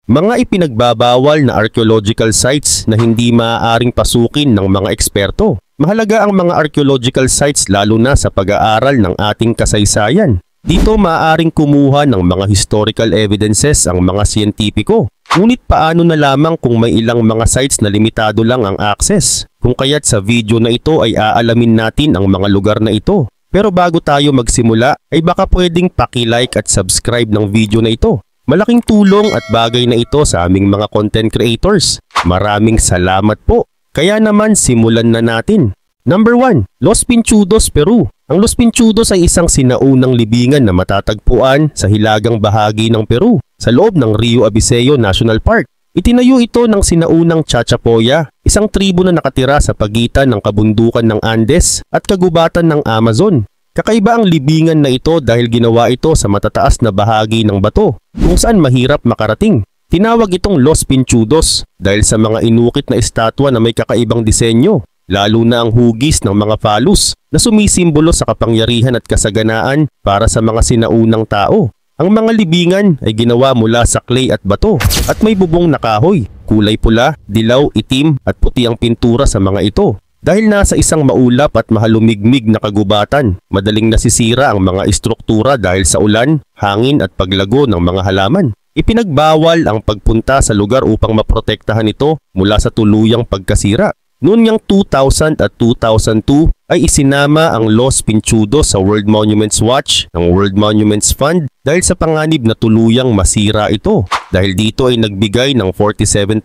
Mga ipinagbabawal na archaeological sites na hindi maaaring pasukin ng mga eksperto. Mahalaga ang mga archaeological sites lalo na sa pag-aaral ng ating kasaysayan. Dito maaaring kumuha ng mga historical evidences ang mga siyentipiko. Ngunit paano na lamang kung may ilang mga sites na limitado lang ang access? Kung kaya't sa video na ito ay aalamin natin ang mga lugar na ito. Pero bago tayo magsimula ay baka pwedeng paki-like at subscribe ng video na ito. Malaking tulong at bagay na ito sa aming mga content creators. Maraming salamat po. Kaya naman simulan na natin. Number 1. Los Pinchudos, Peru. Ang Los Pinchudos ay isang sinaunang libingan na matatagpuan sa hilagang bahagi ng Peru sa loob ng Rio Abiseo National Park. Itinayo ito ng sinaunang Chachapoya, isang tribo na nakatira sa pagitan ng kabundukan ng Andes at kagubatan ng Amazon. Kakaiba ang libingan na ito dahil ginawa ito sa matataas na bahagi ng bato kung saan mahirap makarating. Tinawag itong Los Pinchudos dahil sa mga inukit na estatwa na may kakaibang disenyo, lalo na ang hugis ng mga phallus na sumisimbolo sa kapangyarihan at kasaganaan para sa mga sinaunang tao. Ang mga libingan ay ginawa mula sa clay at bato at may bubong na kahoy, kulay pula, dilaw, itim at puti ang pintura sa mga ito. Dahil nasa isang maulap at mahalumigmig na kagubatan, madaling nasisira ang mga istruktura dahil sa ulan, hangin at paglago ng mga halaman. Ipinagbawal ang pagpunta sa lugar upang maprotektahan ito mula sa tuluyang pagkasira. Noong niyang 2000 at 2002 ay isinama ang Los Pinchudos sa World Monuments Watch ng World Monuments Fund dahil sa panganib na tuluyang masira ito. Dahil dito ay nagbigay ng $47,000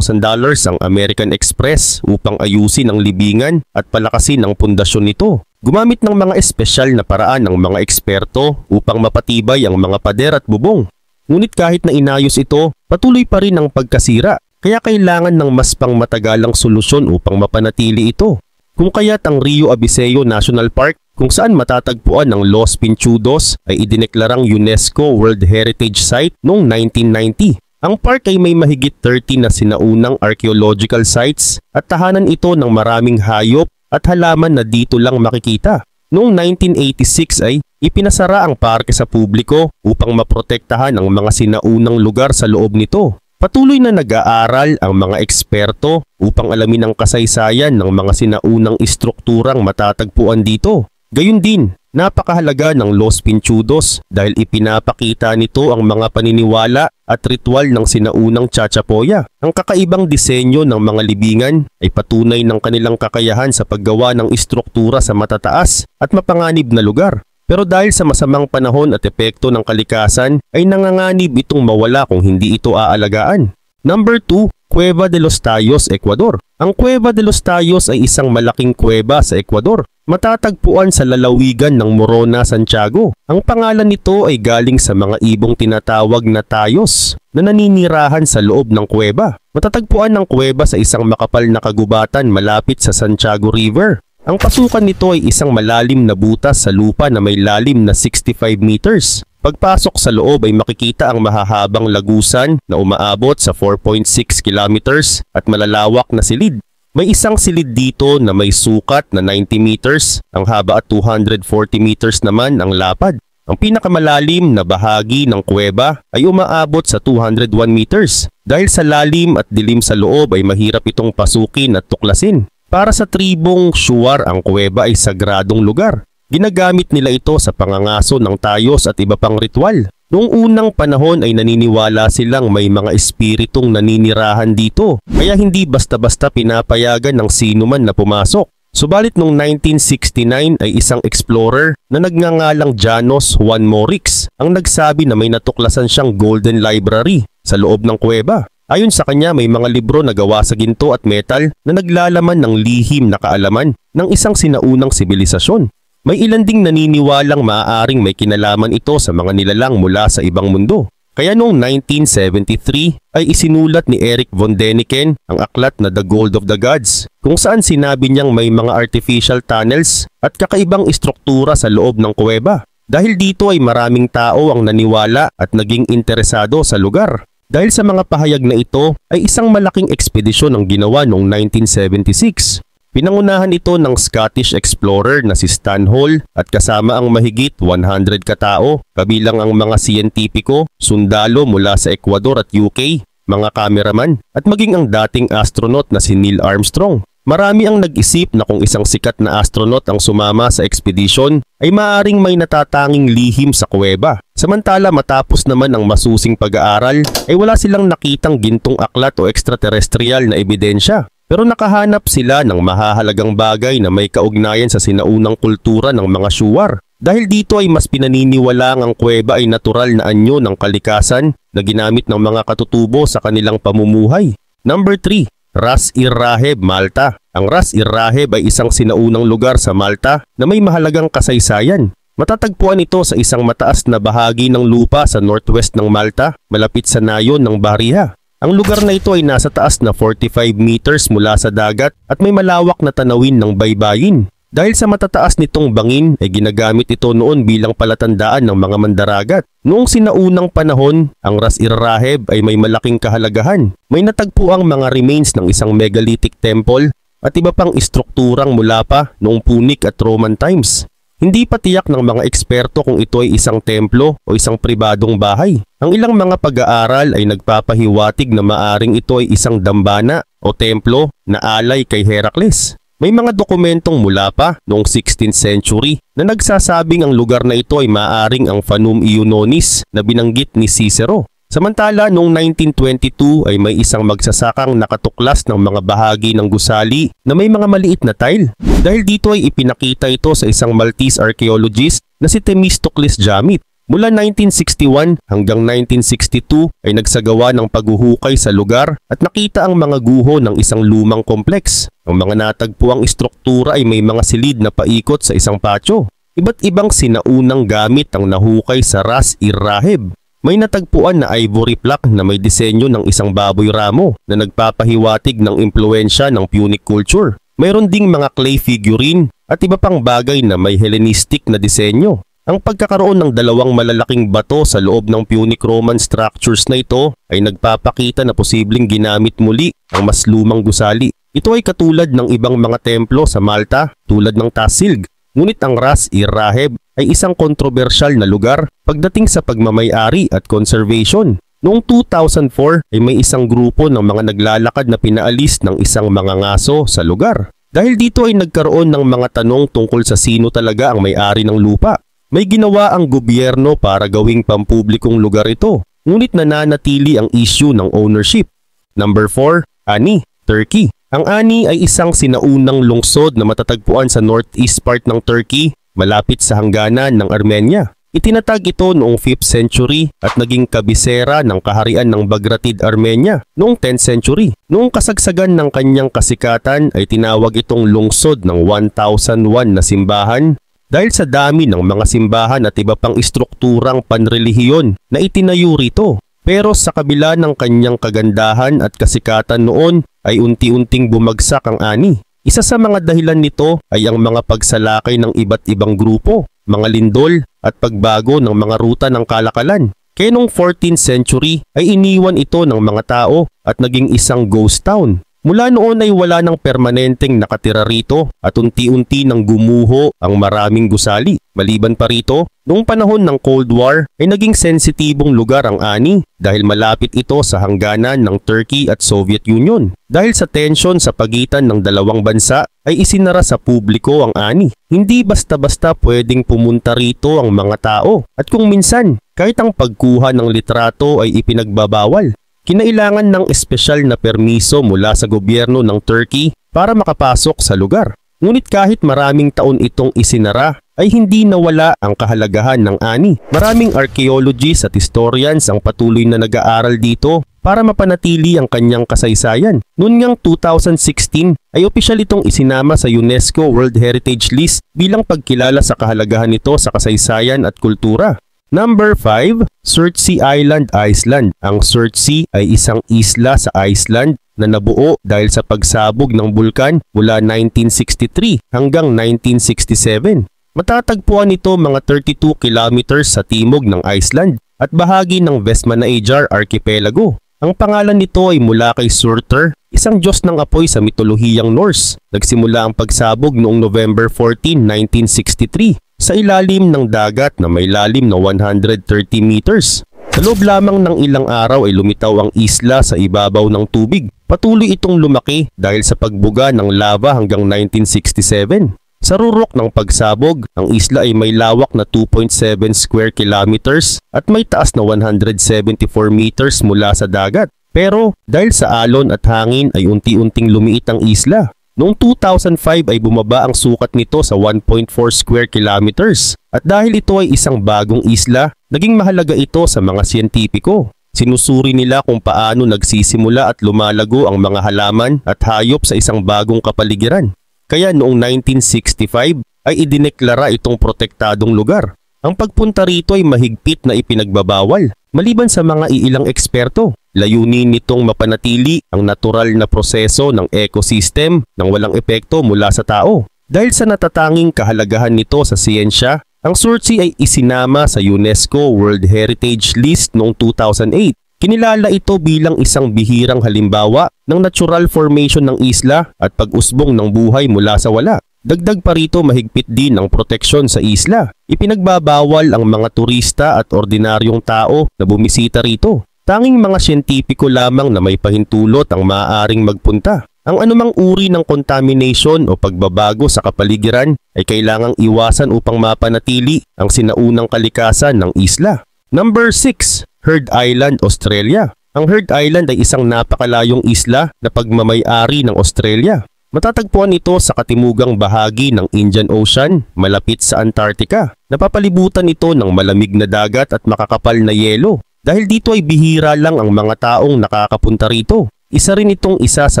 ang American Express upang ayusin ang libingan at palakasin ang pundasyon nito. Gumamit ng mga espesyal na paraan ng mga eksperto upang mapatibay ang mga pader at bubong. Ngunit kahit na inayos ito, patuloy pa rin ang pagkasira. Kaya kailangan ng mas pangmatagalang solusyon upang mapanatili ito. Kung kaya't ang Rio Abiseo National Park, kung saan matatagpuan ang Los Pinchudos, ay idineklarang UNESCO World Heritage Site noong 1990. Ang park ay may mahigit 30 na sinaunang archaeological sites at tahanan ito ng maraming hayop at halaman na dito lang makikita. Noong 1986 ay ipinasara ang parke sa publiko upang maprotektahan ang mga sinaunang lugar sa loob nito. Patuloy na nag-aaral ang mga eksperto upang alamin ang kasaysayan ng mga sinaunang istrukturang matatagpuan dito. Gayun din, napakahalaga ng Los Pinchudos dahil ipinapakita nito ang mga paniniwala at ritual ng sinaunang Chachapoya. Ang kakaibang disenyo ng mga libingan ay patunay ng kanilang kakayahan sa paggawa ng istruktura sa matataas at mapanganib na lugar. Pero dahil sa masamang panahon at epekto ng kalikasan ay nanganganib itong mawala kung hindi ito aalagaan. Number 2. Cueva de los Tallos, Ecuador. Ang Cueva de los Tallos ay isang malaking kuweba sa Ecuador. Matatagpuan sa lalawigan ng Morona, Santiago. Ang pangalan nito ay galing sa mga ibong tinatawag na Tallos na naninirahan sa loob ng kuweba. Matatagpuan ng kuweba sa isang makapal na kagubatan malapit sa Santiago River. Ang pasukan nito ay isang malalim na butas sa lupa na may lalim na 65 meters. Pagpasok sa loob ay makikita ang mahahabang lagusan na umaabot sa 4.6 kilometers at malalawak na silid. May isang silid dito na may sukat na 90 meters, ang haba at 240 meters naman ang lapad. Ang pinakamalalim na bahagi ng kuweba ay umaabot sa 201 meters. Dahil sa lalim at dilim sa loob ay mahirap itong pasukin at tuklasin. Para sa tribong Shuar, ang kuweba ay sagradong lugar. Ginagamit nila ito sa pangangaso ng tayos at iba pang ritual. Noong unang panahon ay naniniwala silang may mga espiritong naninirahan dito, kaya hindi basta-basta pinapayagan ng sino man na pumasok. Subalit noong 1969 ay isang explorer na nagngangalang Janos Juan Morix ang nagsabi na may natuklasan siyang golden library sa loob ng kuweba. Ayon sa kanya, may mga libro na gawa sa ginto at metal na naglalaman ng lihim na kaalaman ng isang sinaunang sibilisasyon. May ilan ding naniniwalang maaaring may kinalaman ito sa mga nilalang mula sa ibang mundo. Kaya noong 1973 ay isinulat ni Erich von Däniken ang aklat na The Gold of the Gods, kung saan sinabi niyang may mga artificial tunnels at kakaibang istruktura sa loob ng kuweba. Dahil dito ay maraming tao ang naniwala at naging interesado sa lugar. Dahil sa mga pahayag na ito ay isang malaking ekspedisyon ang ginawa noong 1976. Pinangunahan ito ng Scottish explorer na si Stan Hall at kasama ang mahigit 100 katao, kabilang ang mga siyentipiko, sundalo mula sa Ecuador at UK. mga kameraman, at maging ang dating astronaut na si Neil Armstrong. Marami ang nag-isip na kung isang sikat na astronaut ang sumama sa expedition ay maaaring may natatanging lihim sa kuweba. Samantala matapos naman ang masusing pag-aaral ay wala silang nakitang gintong aklat o extraterrestrial na ebidensya. Pero nakahanap sila ng mahahalagang bagay na may kaugnayan sa sinaunang kultura ng mga Shuar. Dahil dito ay mas pinaniniwalaang ang kuweba ay natural na anyo ng kalikasan na ginamit ng mga katutubo sa kanilang pamumuhay. Number 3. Ras Ir-Raheb, Malta. Ang Ras Ir-Raheb ay isang sinaunang lugar sa Malta na may mahalagang kasaysayan. Matatagpuan ito sa isang mataas na bahagi ng lupa sa northwest ng Malta, malapit sa nayon ng Bahariha. Ang lugar na ito ay nasa taas na 45 meters mula sa dagat at may malawak na tanawin ng baybayin. Dahil sa matataas nitong bangin ay ginagamit ito noon bilang palatandaan ng mga mandaragat. Noong sinaunang panahon, ang Ras Ir-Raheb ay may malaking kahalagahan. May natagpuang mga remains ng isang megalithic temple at iba pang istrukturang mula pa noong Punic at Roman times. Hindi pa tiyak ng mga eksperto kung ito ay isang templo o isang pribadong bahay. Ang ilang mga pag-aaral ay nagpapahiwatig na maaring ito ay isang dambana o templo na alay kay Heracles. May mga dokumentong mula pa noong 16th century na nagsasabing ang lugar na ito ay maaring ang Fanum Iunonis na binanggit ni Cicero. Samantala noong 1922 ay may isang magsasakang nakatuklas ng mga bahagi ng gusali na may mga maliit na tile. Dahil dito ay ipinakita ito sa isang Maltese archaeologist na si Themistocles Jamit. Mula 1961 hanggang 1962 ay nagsagawa ng paghuhukay sa lugar at nakita ang mga guho ng isang lumang kompleks. Ang mga natagpuang istruktura ay may mga silid na paikot sa isang patio. Iba't ibang sinaunang gamit ang nahukay sa Ras Ir-Raheb. May natagpuan na ivory plaque na may disenyo ng isang baboy ramo na nagpapahiwatig ng impluensya ng Punic culture. Mayroon ding mga clay figurine at iba pang bagay na may Hellenistic na disenyo. Ang pagkakaroon ng dalawang malalaking bato sa loob ng Punic Roman structures na ito ay nagpapakita na posibleng ginamit muli ang mas lumang gusali. Ito ay katulad ng ibang mga templo sa Malta tulad ng Tasilg. Ngunit ang Ras Ir-Raheb ay isang kontrobersyal na lugar pagdating sa pagmamay-ari at conservation. Noong 2004 ay may isang grupo ng mga naglalakad na pinaalis ng isang mga ngaso sa lugar. Dahil dito ay nagkaroon ng mga tanong tungkol sa sino talaga ang may-ari ng lupa. May ginawa ang gobyerno para gawing pampublikong lugar ito, ngunit nananatili ang issue ng ownership. Number 4. Ani, Turkey. Ang Ani ay isang sinaunang lungsod na matatagpuan sa northeast part ng Turkey, malapit sa hangganan ng Armenia. Itinatag ito noong 5th century at naging kabisera ng kaharian ng Bagratid Armenia noong 10th century. Noong kasagsagan ng kanyang kasikatan ay tinawag itong lungsod ng 1001 na simbahan dahil sa dami ng mga simbahan at iba pang istrukturang panrelihiyon na itinayo rito. Pero sa kabila ng kanyang kagandahan at kasikatan noon ay unti-unting bumagsak ang Ani. Isa sa mga dahilan nito ay ang mga pagsalakay ng iba't ibang grupo, mga lindol at pagbago ng mga ruta ng kalakalan. Kaya noong 14th century ay iniwan ito ng mga tao at naging isang ghost town. Mula noon ay wala ng permanenteng nakatira rito at unti-unti nang gumuho ang maraming gusali. Maliban pa rito, noong panahon ng Cold War ay naging sensitibong lugar ang Ani dahil malapit ito sa hangganan ng Turkey at Soviet Union. Dahil sa tensyon sa pagitan ng dalawang bansa ay isinara sa publiko ang Ani. Hindi basta-basta pwedeng pumunta rito ang mga tao at kung minsan kahit ang pagkuha ng litrato ay ipinagbabawal. Kinailangan ng espesyal na permiso mula sa gobyerno ng Turkey para makapasok sa lugar. Ngunit kahit maraming taon itong isinara, ay hindi nawala ang kahalagahan ng Ani. Maraming archaeologists at historians ang patuloy na nag-aaral dito para mapanatili ang kanyang kasaysayan. Noong ngang 2016 ay opisyal itong isinama sa UNESCO World Heritage List bilang pagkilala sa kahalagahan nito sa kasaysayan at kultura. Number 5. Surtsey Island, Iceland. Ang Surtsey ay isang isla sa Iceland na nabuo dahil sa pagsabog ng bulkan mula 1963 hanggang 1967. Matatagpuan ito mga 32 kilometers sa timog ng Iceland at bahagi ng Vestmannaeyjar Archipelago. Ang pangalan nito ay mula kay Surtur, isang diyos ng apoy sa mitolohiyang Norse. Nagsimula ang pagsabog noong November 14, 1963 sa ilalim ng dagat na may lalim na 130 meters. Sa loob lamang ng ilang araw ay lumitaw ang isla sa ibabaw ng tubig. Patuloy itong lumaki dahil sa pagbuga ng lava hanggang 1967. Sa rurok ng pagsabog, ang isla ay may lawak na 2.7 square kilometers at may taas na 174 meters mula sa dagat. Pero dahil sa alon at hangin ay unti-unting lumiit ang isla. Noong 2005 ay bumaba ang sukat nito sa 1.4 square kilometers. At dahil ito ay isang bagong isla, naging mahalaga ito sa mga siyentipiko. Sinusuri nila kung paano nagsisimula at lumalago ang mga halaman at hayop sa isang bagong kapaligiran. Kaya noong 1965 ay idineklara itong protektadong lugar. Ang pagpunta rito ay mahigpit na ipinagbabawal. Maliban sa mga iilang eksperto, layunin nitong mapanatili ang natural na proseso ng ecosystem nang walang epekto mula sa tao. Dahil sa natatanging kahalagahan nito sa siyensya, ang Surtsey ay isinama sa UNESCO World Heritage List noong 2008. Kinilala ito bilang isang bihirang halimbawa ng natural formation ng isla at pag-usbong ng buhay mula sa wala. Dagdag pa rito, mahigpit din ang proteksyon sa isla. Ipinagbabawal ang mga turista at ordinaryong tao na bumisita rito. Tanging mga siyentipiko lamang na may pahintulot ang maaaring magpunta. Ang anumang uri ng contamination o pagbabago sa kapaligiran ay kailangang iwasan upang mapanatili ang sinaunang kalikasan ng isla. Number 6. Heard Island, Australia. Ang Heard Island ay isang napakalayong isla na pagmamay-ari ng Australia. Matatagpuan ito sa katimugang bahagi ng Indian Ocean, malapit sa Antarctica. Napapalibutan ito ng malamig na dagat at makakapal na yelo. Dahil dito ay bihira lang ang mga taong nakakapunta rito. Isa rin itong isa sa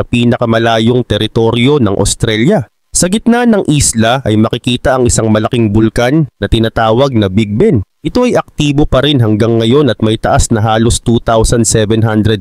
pinakamalayong teritoryo ng Australia. Sa gitna ng isla ay makikita ang isang malaking bulkan na tinatawag na Big Ben. Ito ay aktibo pa rin hanggang ngayon at may taas na halos 2,745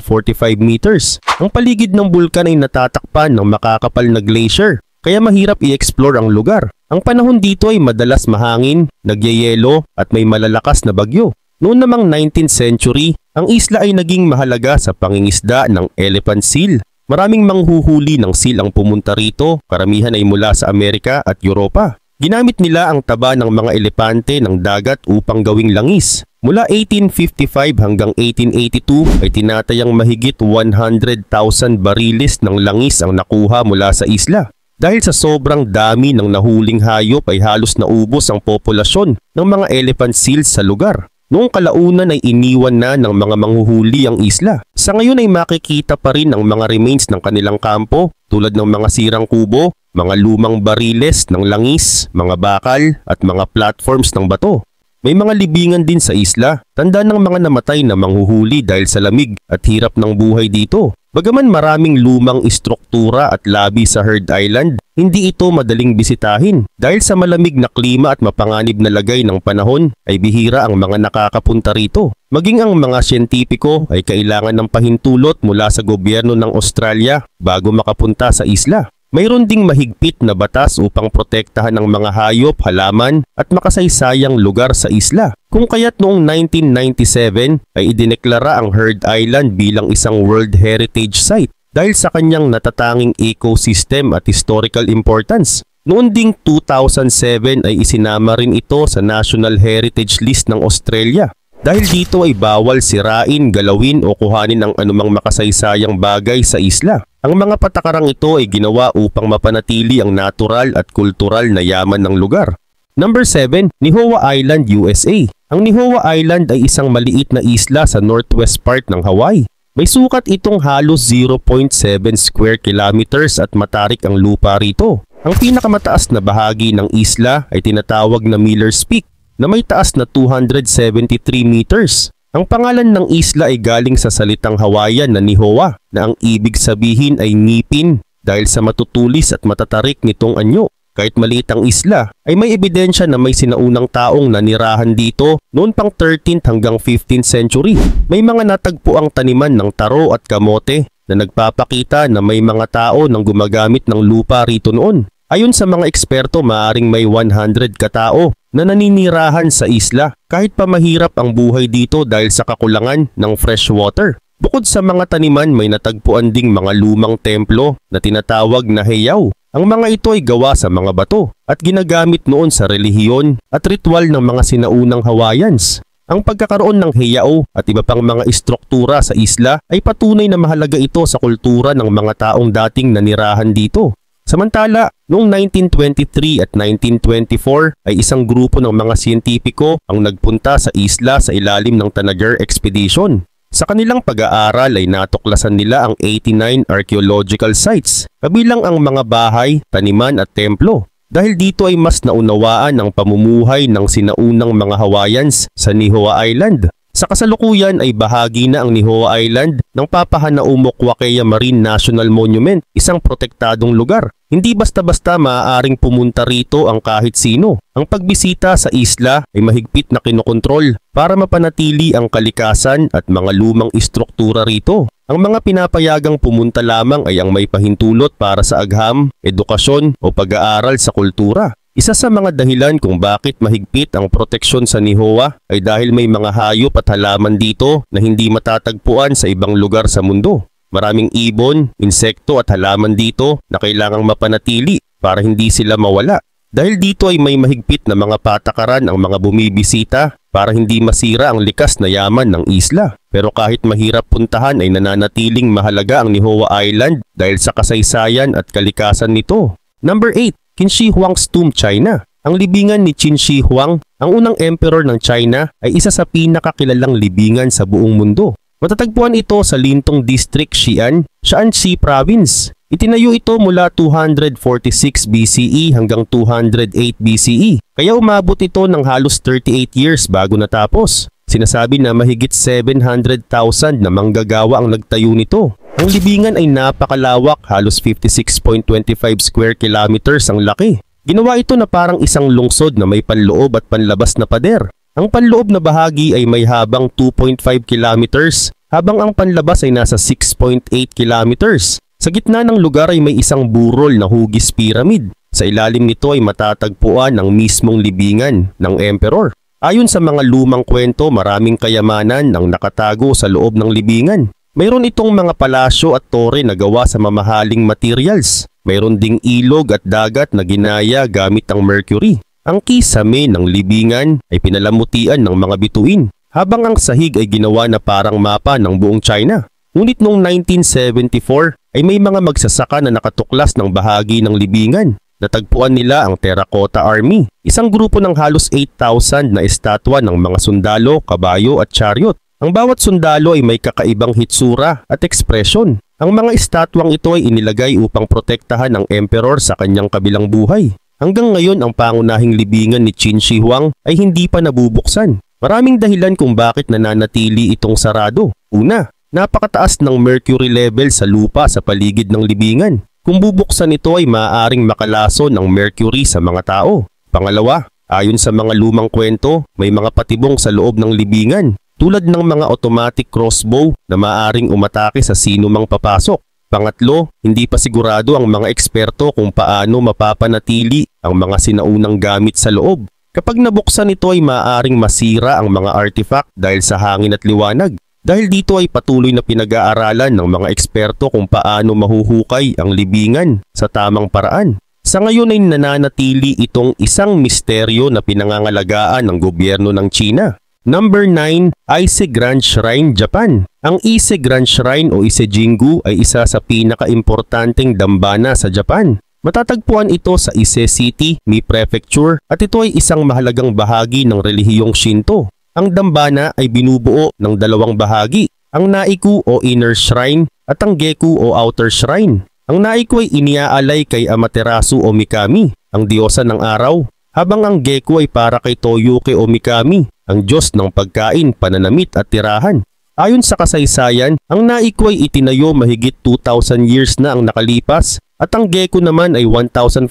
meters. Ang paligid ng bulkan ay natatakpan ng makakapal na glacier, kaya mahirap i-explore ang lugar. Ang panahon dito ay madalas mahangin, nagyayelo at may malalakas na bagyo. Noon namang 19th century, ang isla ay naging mahalaga sa pangingisda ng elephant seal. Maraming manghuhuli ng seal ang pumunta rito, karamihan ay mula sa Amerika at Europa. Ginamit nila ang taba ng mga elepante ng dagat upang gawing langis. Mula 1855 hanggang 1882 ay tinatayang mahigit 100,000 bariles ng langis ang nakuha mula sa isla. Dahil sa sobrang dami ng nahuling hayop ay halos naubos ang populasyon ng mga elephant seals sa lugar. Noong kalaunan ay iniwan na ng mga manghuhuli ang isla. Sa ngayon ay makikita pa rin ang mga remains ng kanilang kampo tulad ng mga sirang kubo, mga lumang bariles ng langis, mga bakal at mga platforms ng bato. May mga libingan din sa isla, tanda ng mga namatay na manghuhuli dahil sa lamig at hirap ng buhay dito. Bagaman maraming lumang istruktura at labi sa Heard Island, hindi ito madaling bisitahin. Dahil sa malamig na klima at mapanganib na lagay ng panahon, ay bihira ang mga nakakapunta rito. Maging ang mga siyentipiko ay kailangan ng pahintulot mula sa gobyerno ng Australia bago makapunta sa isla. Mayroon ding mahigpit na batas upang protektahan ang mga hayop, halaman at makasaysayang lugar sa isla. Kung kaya't noong 1997 ay idineklara ang Heard Island bilang isang World Heritage Site dahil sa kanyang natatanging ecosystem at historical importance. Noon ding 2007 ay isinama rin ito sa National Heritage List ng Australia. Dahil dito ay bawal sirain, galawin o kuhanin ang anumang makasaysayang bagay sa isla. Ang mga patakarang ito ay ginawa upang mapanatili ang natural at kultural na yaman ng lugar. Number 7. Nihoa Island, USA. Ang Nihoa Island ay isang maliit na isla sa northwest part ng Hawaii. May sukat itong halos 0.7 square kilometers at matarik ang lupa rito. Ang pinakamataas na bahagi ng isla ay tinatawag na Miller's Peak na may taas na 273 meters. Ang pangalan ng isla ay galing sa salitang Hawaiian na Nihoa na ang ibig sabihin ay ngipin dahil sa matutulis at matatarik nitong anyo. Kahit maliit ang isla, ay may ebidensya na may sinaunang taong nanirahan dito noon pang 13th hanggang 15th century. May mga natagpo ang taniman ng taro at kamote na nagpapakita na may mga tao nang gumagamit ng lupa rito noon. Ayon sa mga eksperto, maaring may 100 katao na naninirahan sa isla kahit pa mahirap ang buhay dito dahil sa kakulangan ng fresh water. Bukod sa mga taniman, may natagpuan ding mga lumang templo na tinatawag na heiau. Ang mga ito ay gawa sa mga bato at ginagamit noon sa relihiyon at ritual ng mga sinaunang Hawaiians. Ang pagkakaroon ng heiau at iba pang mga istruktura sa isla ay patunay na mahalaga ito sa kultura ng mga taong dating nanirahan dito. Samantala, noong 1923 at 1924 ay isang grupo ng mga siyentipiko ang nagpunta sa isla sa ilalim ng Tanager Expedition. Sa kanilang pag-aaral ay natuklasan nila ang 89 archaeological sites, kabilang ang mga bahay, taniman at templo. Dahil dito ay mas naunawaan ang pamumuhay ng sinaunang mga Hawaiians sa Nihoa Island. Sa kasalukuyan ay bahagi na ang Nihoa Island ng Papahanaumok Wakea Marine National Monument, isang protektadong lugar. Hindi basta-basta maaaring pumunta rito ang kahit sino. Ang pagbisita sa isla ay mahigpit na kinokontrol para mapanatili ang kalikasan at mga lumang istruktura rito. Ang mga pinapayagang pumunta lamang ay ang may pahintulot para sa agham, edukasyon o pag-aaral sa kultura. Isa sa mga dahilan kung bakit mahigpit ang proteksyon sa Nihoa ay dahil may mga hayop at halaman dito na hindi matatagpuan sa ibang lugar sa mundo. Maraming ibon, insekto at halaman dito na kailangang mapanatili para hindi sila mawala. Dahil dito ay may mahigpit na mga patakaran ang mga bumibisita para hindi masira ang likas na yaman ng isla. Pero kahit mahirap puntahan ay nananatiling mahalaga ang Nihoa Island dahil sa kasaysayan at kalikasan nito. Number 8. Qin Shi Huang's Tomb, China. Ang libingan ni Qin Shi Huang, ang unang emperor ng China, ay isa sa pinakakilalang libingan sa buong mundo. Matatagpuan ito sa Lintong District, Xi'an, Shaanxi Province. Itinayo ito mula 246 BCE hanggang 208 BCE, kaya umabot ito ng halos 38 years bago natapos. Sinasabi na mahigit 700,000 na manggagawa ang nagtayo nito. Ang libingan ay napakalawak, halos 56.25 square kilometers ang laki. Ginawa ito na parang isang lungsod na may panloob at panlabas na pader. Ang panloob na bahagi ay may habang 2.5 kilometers, habang ang panlabas ay nasa 6.8 kilometers. Sa gitna ng lugar ay may isang burol na hugis pyramid. Sa ilalim nito ay matatagpuan ang mismong libingan ng emperor. Ayon sa mga lumang kwento, maraming kayamanan ang nakatago sa loob ng libingan. Mayroon itong mga palasyo at tore na gawa sa mamahaling materials. Mayroon ding ilog at dagat na ginaya gamit ang mercury. Ang kisame ng libingan ay pinalamutian ng mga bituin, habang ang sahig ay ginawa na parang mapa ng buong China. Ngunit noong 1974 ay may mga magsasaka na nakatuklas ng bahagi ng libingan. Natagpuan nila ang Terracotta Army, isang grupo ng halos 8,000 na estatwa ng mga sundalo, kabayo at chariot. Ang bawat sundalo ay may kakaibang hitsura at ekspresyon. Ang mga estatwang ito ay inilagay upang protektahan ang emperor sa kanyang kabilang buhay. Hanggang ngayon ang pangunahing libingan ni Qin Shi Huang ay hindi pa nabubuksan. Maraming dahilan kung bakit nananatili itong sarado. Una, napakataas ng mercury level sa lupa sa paligid ng libingan. Kung bubuksan ito ay maaaring makalason ng mercury sa mga tao. Pangalawa, ayon sa mga lumang kwento, may mga patibong sa loob ng libingan, tulad ng mga automatic crossbow na maaaring umatake sa sino mang papasok. Pangatlo, hindi pa sigurado ang mga eksperto kung paano mapapanatili ang mga sinaunang gamit sa loob. Kapag nabuksan ito ay maaaring masira ang mga artifact dahil sa hangin at liwanag. Dahil dito ay patuloy na pinag-aaralan ng mga eksperto kung paano mahuhukay ang libingan sa tamang paraan. Sa ngayon ay nananatili itong isang misteryo na pinangangalagaan ng gobyerno ng China. Number 9. Ise Grand Shrine, Japan. Ang Ise Grand Shrine o Ise Jingu ay isa sa pinakaimportanteng dambana sa Japan. Matatagpuan ito sa Ise City, Mie Prefecture, at ito ay isang mahalagang bahagi ng relihiyong Shinto. Ang dambana ay binubuo ng dalawang bahagi, ang Naiku o Inner Shrine at ang Geku o Outer Shrine. Ang Naiku ay iniaalay kay Amaterasu o Mikami, ang diyosa ng araw, habang ang Geku ay para kay Toyuke o Mikami, ang Diyos ng pagkain, pananamit at tirahan. Ayon sa kasaysayan, ang Naiku ay itinayo mahigit 2,000 years na ang nakalipas at ang Geku naman ay 1,500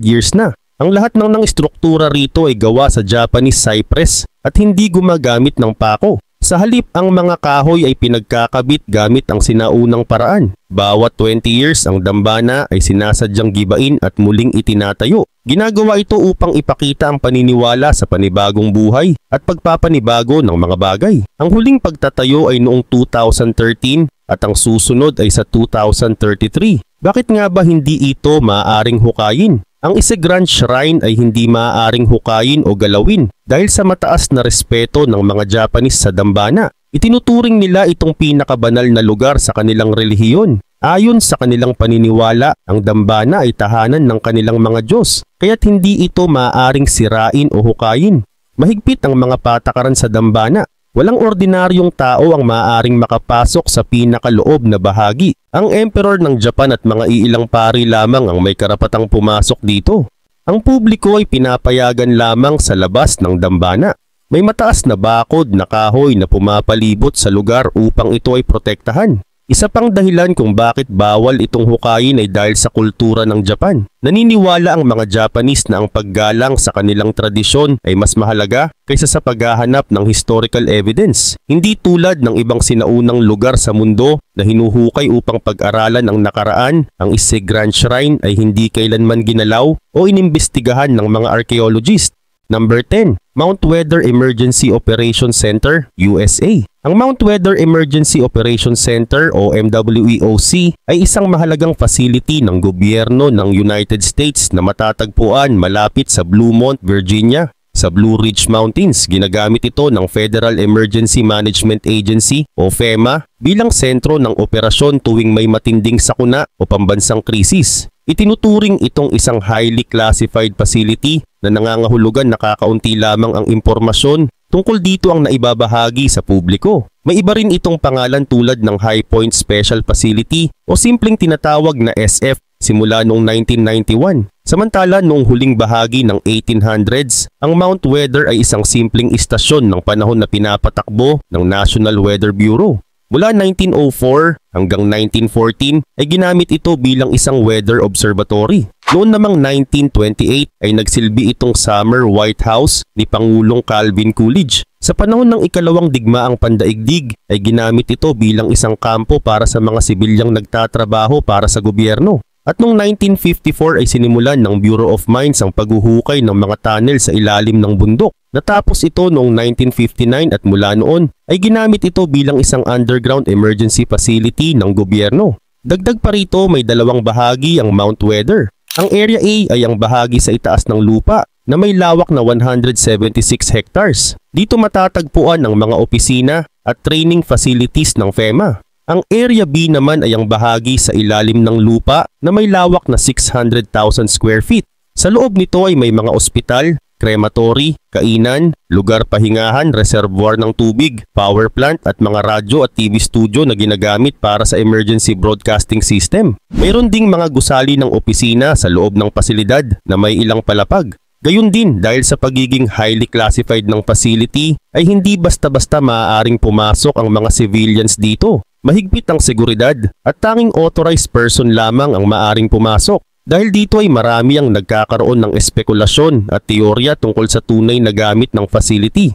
years na. Ang lahat ng istruktura rito ay gawa sa Japanese cypress at hindi gumagamit ng pako. Sa halip, ang mga kahoy ay pinagkakabit gamit ang sinaunang paraan. Bawat 20 years ang dambana ay sinasadyang gibain at muling itinatayo. Ginagawa ito upang ipakita ang paniniwala sa panibagong buhay at pagpapanibago ng mga bagay. Ang huling pagtatayo ay noong 2013 at ang susunod ay sa 2033. Bakit nga ba hindi ito maaaring hukayin? Ang Isegrand Shrine ay hindi maaaring hukayin o galawin dahil sa mataas na respeto ng mga Japanese sa dambana. Itinuturing nila itong pinakabanal na lugar sa kanilang relihiyon. Ayon sa kanilang paniniwala, ang dambana ay tahanan ng kanilang mga Diyos, kaya't hindi ito maaaring sirain o hukayin. Mahigpit ang mga patakaran sa dambana. Walang ordinaryong tao ang maaaring makapasok sa pinakaloob na bahagi. Ang Emperor ng Japan at mga iilang pari lamang ang may karapatang pumasok dito. Ang publiko ay pinapayagan lamang sa labas ng dambana. May mataas na bakod na kahoy na pumapalibot sa lugar upang ito ay protektahan. Isa pang dahilan kung bakit bawal itong hukayin ay dahil sa kultura ng Japan. Naniniwala ang mga Japanese na ang paggalang sa kanilang tradisyon ay mas mahalaga kaysa sa paghahanap ng historical evidence. Hindi tulad ng ibang sinaunang lugar sa mundo na hinuhukay upang pag-aralan ang nakaraan, ang Isegrand Shrine ay hindi kailanman ginalaw o inimbestigahan ng mga archaeologist. Number 10. Mount Weather Emergency Operations Center, USA. Ang Mount Weather Emergency Operations Center o MWEOC ay isang mahalagang facility ng gobyerno ng United States na matatagpuan malapit sa Bluemont, Virginia. Sa Blue Ridge Mountains, ginagamit ito ng Federal Emergency Management Agency o FEMA bilang sentro ng operasyon tuwing may matinding sakuna o pambansang krisis. Itinuturing itong isang highly classified facility na nangangahulugan na kakaunti lamang ang impormasyon tungkol dito ang naibabahagi sa publiko. May iba rin itong pangalan tulad ng High Point Special Facility o simpleng tinatawag na SF simula noong 1991. Samantala noong huling bahagi ng 1800s, ang Mount Weather ay isang simpleng istasyon ng panahon na pinapatakbo ng National Weather Bureau. Mula 1904 hanggang 1914 ay ginamit ito bilang isang weather observatory. Noon namang 1928 ay nagsilbi itong Summer White House ni Pangulong Calvin Coolidge. Sa panahon ng ikalawang digmaang pandaigdig ay ginamit ito bilang isang kampo para sa mga sibilyang nagtatrabaho para sa gobyerno. At noong 1954 ay sinimulan ng Bureau of Mines ang paghuhukay ng mga tunnel sa ilalim ng bundok. Natapos ito noong 1959 at mula noon ay ginamit ito bilang isang underground emergency facility ng gobyerno. Dagdag pa rito may dalawang bahagi ang Mount Weather. Ang Area A ay ang bahagi sa itaas ng lupa na may lawak na 176 hectares. Dito matatagpuan ang mga opisina at training facilities ng FEMA. Ang Area B naman ay ang bahagi sa ilalim ng lupa na may lawak na 600,000 square feet. Sa loob nito ay may mga ospital, krematory, kainan, lugar pahingahan, reservoir ng tubig, power plant at mga radyo at TV studio na ginagamit para sa emergency broadcasting system. Mayroon ding mga gusali ng opisina sa loob ng pasilidad na may ilang palapag. Gayun din dahil sa pagiging highly classified ng facility ay hindi basta-basta maaaring pumasok ang mga civilians dito. Mahigpit ang seguridad at tanging authorized person lamang ang maaring pumasok. Dahil dito ay marami ang nagkakaroon ng espekulasyon at teorya tungkol sa tunay na gamit ng facility.